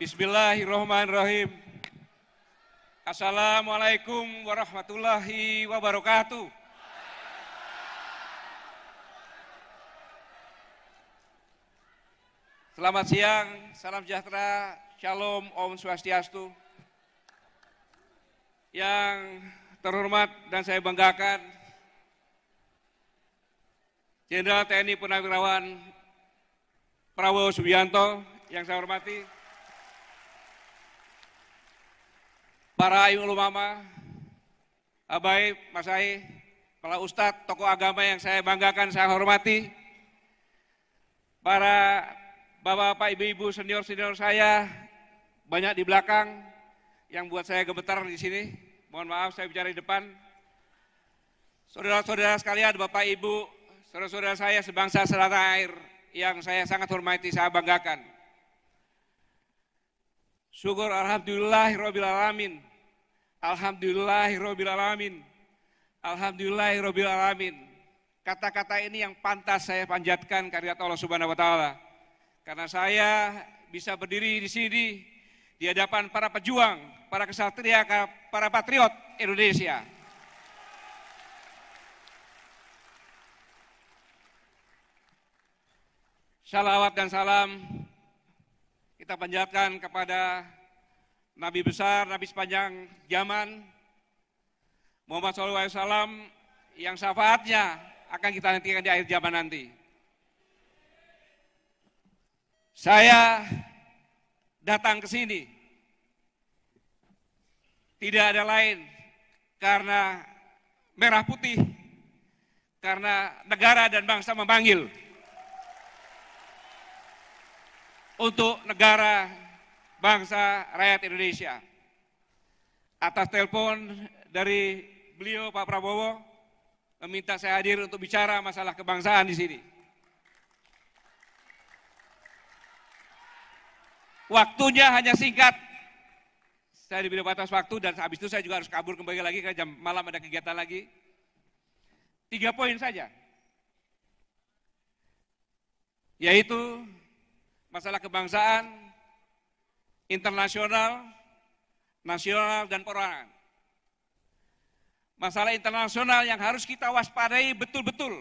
Bismillahirrahmanirrahim. Assalamualaikum warahmatullahi wabarakatuh. Selamat siang, salam sejahtera, shalom, om swastiastu. Yang terhormat dan saya banggakan, Jenderal TNI Purnawirawan Prabowo Subianto, yang saya hormati, para alim ulama, Abai, Masai, para ustadz, tokoh agama yang saya banggakan, saya hormati, para bapak-bapak, ibu-ibu, senior-senior saya, banyak di belakang, yang buat saya gemetar di sini. Mohon maaf saya bicara di depan. Saudara-saudara sekalian, Bapak Ibu, saudara-saudara saya sebangsa setanah air yang saya sangat hormati, saya banggakan. Syukur alhamdulillahirabbil alamin. Alhamdulillahirabbil alamin. Alhamdulillahirabbil alamin. Kata-kata ini yang pantas saya panjatkan kehadirat Allah Subhanahu wa taala. Karena saya bisa berdiri di sini di hadapan para pejuang, para kesatria, para patriot Indonesia. Shalawat dan salam kita panjatkan kepada Nabi besar, Nabi sepanjang zaman, Muhammad SAW, yang syafaatnya akan kita nantikan di akhir zaman nanti. Saya datang ke sini tidak ada lain karena merah putih, karena negara dan bangsa memanggil. Untuk negara, bangsa, rakyat Indonesia. Atas telepon dari beliau Pak Prabowo, meminta saya hadir untuk bicara masalah kebangsaan di sini. Waktunya hanya singkat. Saya diberi batas waktu dan habis itu saya juga harus kabur kembali lagi karena jam malam ada kegiatan lagi. 3 poin saja. Yaitu masalah kebangsaan, internasional, nasional, dan perorangan. Masalah internasional yang harus kita waspadai betul-betul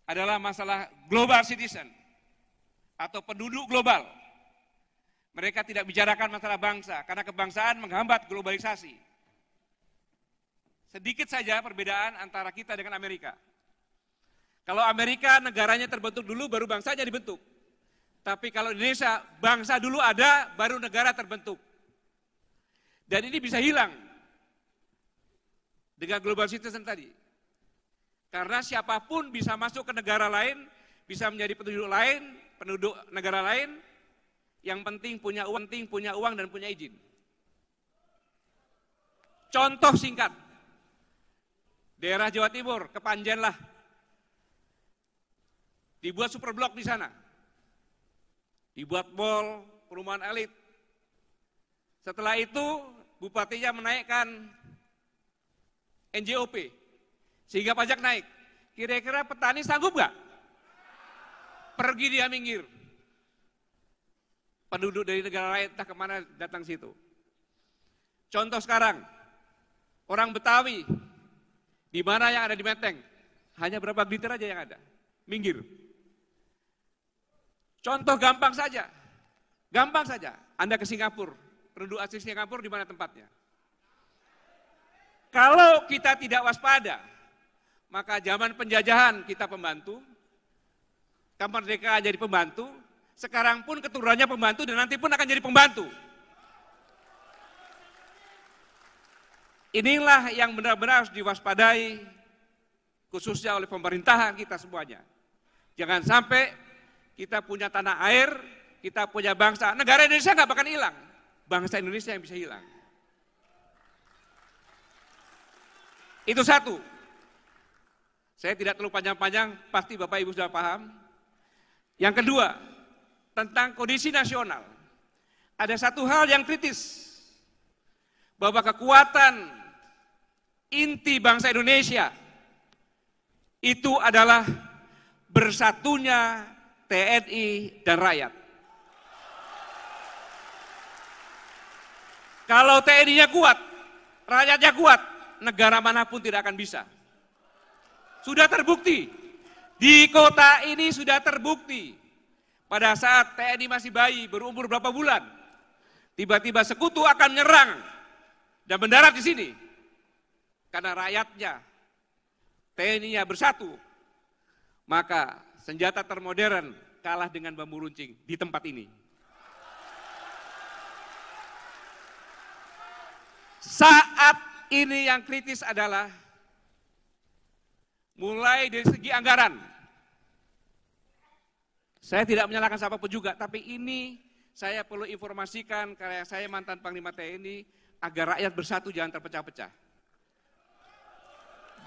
adalah masalah global citizen atau penduduk global. Mereka tidak bicarakan masalah bangsa karena kebangsaan menghambat globalisasi. Sedikit saja perbedaan antara kita dengan Amerika. Kalau Amerika negaranya terbentuk dulu baru bangsanya dibentuk. Tapi kalau Indonesia bangsa dulu ada baru negara terbentuk. Dan ini bisa hilang dengan global citizen tadi. Karena siapapun bisa masuk ke negara lain, bisa menjadi penduduk lain, penduduk negara lain, yang penting punya uang dan punya izin. Contoh singkat, daerah Jawa Timur, Kepanjen lah. Dibuat super blok di sana. Dibuat mall, perumahan elit. Setelah itu bupatinya menaikkan NJOP sehingga pajak naik. Kira-kira petani sanggup nggak? Pergi dia minggir. Penduduk dari negara lain entah kemana datang situ. Contoh sekarang, orang Betawi, di mana yang ada di Menteng, hanya berapa liter aja yang ada, minggir. Contoh gampang saja, Anda ke Singapura, penduduk asli Singapura di mana tempatnya? Kalau kita tidak waspada, maka zaman penjajahan kita pembantu, kemerdekaan jadi pembantu, sekarang pun keturunannya pembantu dan nanti pun akan jadi pembantu. Inilah yang benar-benar harus diwaspadai, khususnya oleh pemerintahan kita semuanya. Jangan sampai kita punya tanah air, kita punya bangsa. Negara Indonesia nggak bakal hilang. Bangsa Indonesia yang bisa hilang. Itu satu. Saya tidak terlalu panjang-panjang, pasti Bapak Ibu sudah paham. Yang kedua, tentang kondisi nasional. Ada satu hal yang kritis. Bahwa kekuatan inti bangsa Indonesia itu adalah bersatunya TNI dan rakyat. Kalau TNI-nya kuat, rakyatnya kuat, negara manapun tidak akan bisa. Sudah terbukti. Di kota ini sudah terbukti. Pada saat TNI masih bayi, berumur berapa bulan, tiba-tiba sekutu akan menyerang dan mendarat di sini. Karena rakyatnya, TNI-nya bersatu, maka senjata termodern kalah dengan bambu runcing di tempat ini. Saat ini yang kritis adalah mulai dari segi anggaran. Saya tidak menyalahkan siapapun juga, tapi ini saya perlu informasikan karena saya mantan Panglima TNI agar rakyat bersatu jangan terpecah-pecah.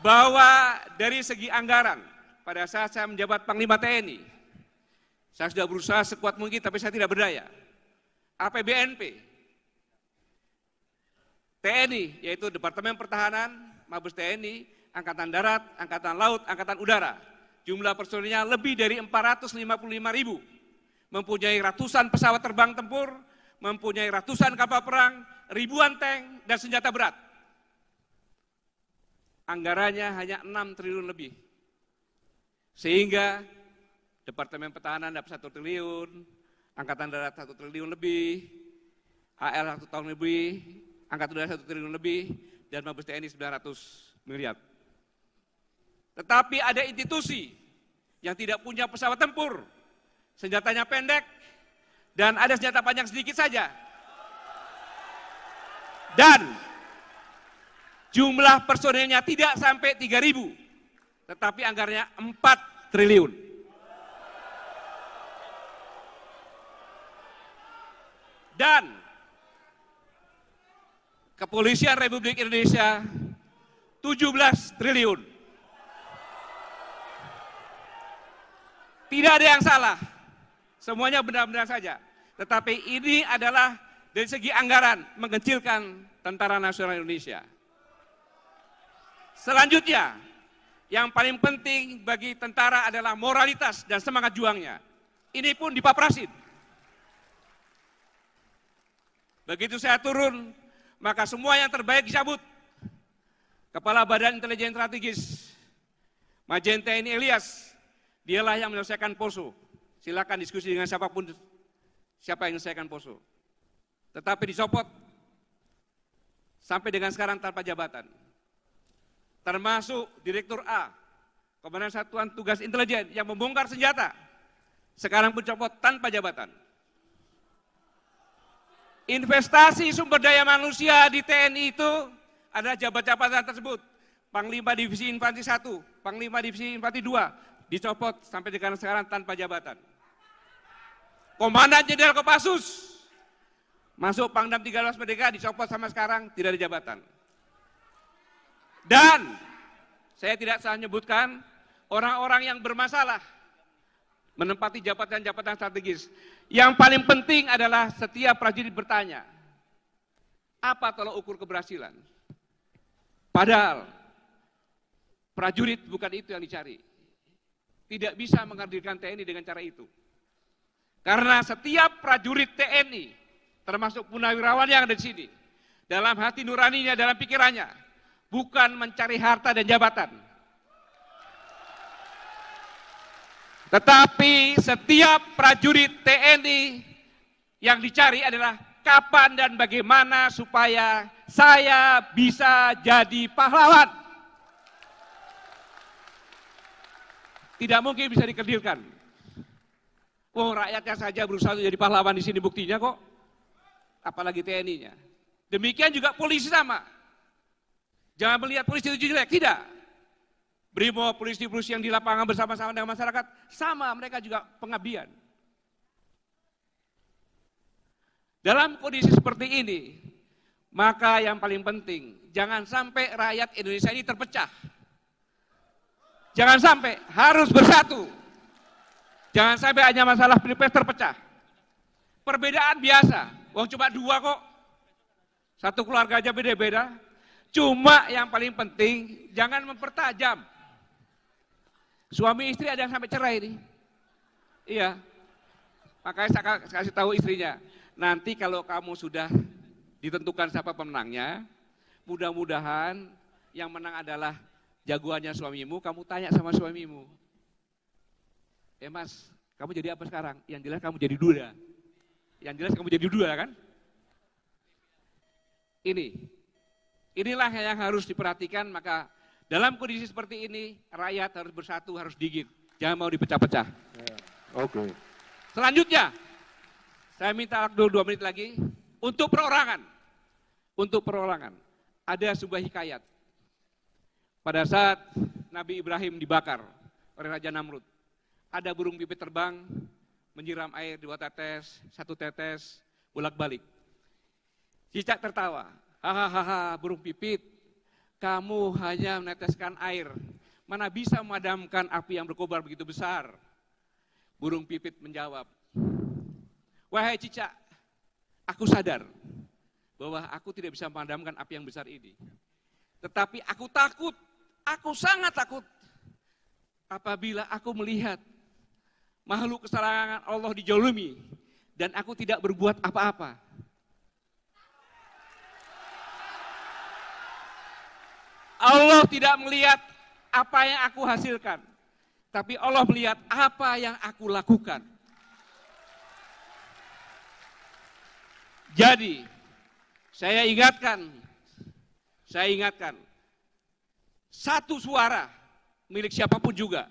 Bahwa dari segi anggaran, pada saat saya menjabat Panglima TNI, saya sudah berusaha sekuat mungkin tapi saya tidak berdaya. APBNP, TNI, yaitu Departemen Pertahanan, Mabes TNI, Angkatan Darat, Angkatan Laut, Angkatan Udara, jumlah personilnya lebih dari 455.000, mempunyai ratusan pesawat terbang tempur, mempunyai ratusan kapal perang, ribuan tank, dan senjata berat. Anggarannya hanya 6 triliun lebih. Sehingga Departemen Pertahanan dapat 1 triliun, Angkatan Darat 1 triliun lebih, AL 1 tahun lebih, Angkatan Udara 1 triliun lebih, dan Mabes TNI 900 miliar. Tetapi ada institusi yang tidak punya pesawat tempur, senjatanya pendek, dan ada senjata panjang sedikit saja. Dan jumlah personilnya tidak sampai 3.000, tetapi anggarannya 4 triliun. Dan Kepolisian Republik Indonesia 17 triliun. Tidak ada yang salah, semuanya benar-benar saja. Tetapi ini adalah dari segi anggaran mengecilkan Tentara Nasional Indonesia. Selanjutnya, yang paling penting bagi tentara adalah moralitas dan semangat juangnya. Ini pun dipaprasin. Begitu saya turun, maka semua yang terbaik dicabut. Kepala Badan Intelijen Strategis, Majen TNI Ilyas, dialah yang menyelesaikan Poso. Silakan diskusi dengan siapapun, siapa yang menyelesaikan Poso. Tetapi dicopot, sampai dengan sekarang tanpa jabatan. Termasuk Direktur A, Komandan Satuan Tugas Intelijen yang membongkar senjata, sekarang pun copot tanpa jabatan. Investasi sumber daya manusia di TNI itu adalah jabatan-jabatan tersebut. Panglima Divisi Infanteri 1, Panglima Divisi Infanteri 2, dicopot sampai dengan sekarang tanpa jabatan. Komandan Jenderal Kopassus, masuk Pangdam 13 Merdeka, dicopot sampai sekarang tidak ada jabatan. Dan saya tidak salah menyebutkan orang-orang yang bermasalah menempati jabatan-jabatan strategis. Yang paling penting adalah setiap prajurit bertanya, apa tolak ukur keberhasilan? Padahal prajurit bukan itu yang dicari. Tidak bisa menghadirkan TNI dengan cara itu. Karena setiap prajurit TNI, termasuk punawirawan yang ada di sini, dalam hati nuraninya, dalam pikirannya, bukan mencari harta dan jabatan. Tetapi setiap prajurit TNI yang dicari adalah kapan dan bagaimana supaya saya bisa jadi pahlawan. Tidak mungkin bisa dikerdilkan. Oh, rakyatnya saja berusaha jadi pahlawan di sini buktinya kok. Apalagi TNI-nya. Demikian juga polisi sama. Jangan melihat polisi itu jelek, tidak. Brimob, polisi-polisi yang di lapangan bersama-sama dengan masyarakat, sama mereka juga pengabdian. Dalam kondisi seperti ini, maka yang paling penting, jangan sampai rakyat Indonesia ini terpecah. Jangan sampai, harus bersatu. Jangan sampai hanya masalah pilpres terpecah. Perbedaan biasa, wong cuma 2 kok. Satu keluarga aja beda-beda. Cuma yang paling penting, jangan mempertajam. Suami istri ada yang sampai cerai nih. Iya. Makanya saya kasih tahu istrinya, nanti kalau kamu sudah ditentukan siapa pemenangnya. Mudah-mudahan yang menang adalah jagoannya suamimu, kamu tanya sama suamimu. Mas, kamu jadi apa sekarang? Yang jelas kamu jadi duda. Yang jelas kamu jadi duda kan? Inilah yang harus diperhatikan, maka dalam kondisi seperti ini, rakyat harus bersatu, harus dingin. Jangan mau dipecah-pecah. Oke. Selanjutnya, saya minta waktu 2 menit lagi untuk perorangan. Untuk perorangan, ada sebuah hikayat. Pada saat Nabi Ibrahim dibakar oleh Raja Namrud, ada burung pipit terbang, menyiram air 2 tetes, 1 tetes, bolak-balik. Cicak tertawa, hahaha burung pipit, kamu hanya meneteskan air, mana bisa memadamkan api yang berkobar begitu besar. Burung pipit menjawab, wahai cicak, aku sadar bahwa aku tidak bisa memadamkan api yang besar ini. Tetapi aku takut, aku sangat takut apabila aku melihat makhluk kesayangan Allah dijolimi dan aku tidak berbuat apa-apa. Allah tidak melihat apa yang aku hasilkan, tapi Allah melihat apa yang aku lakukan. Jadi, saya ingatkan, satu suara milik siapapun juga,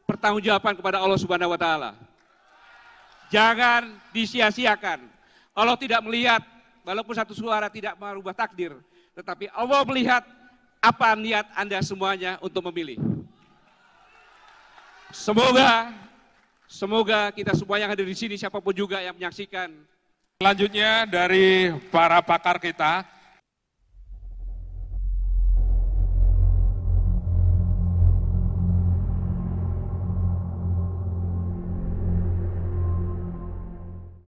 pertanggungjawaban kepada Allah Subhanahu wa Ta'ala. Jangan disia-siakan. Allah tidak melihat, walaupun satu suara tidak merubah takdir, tetapi Allah melihat apa niat Anda semuanya untuk memilih. Semoga kita semua yang ada di sini, siapapun juga yang menyaksikan. Selanjutnya dari para pakar kita,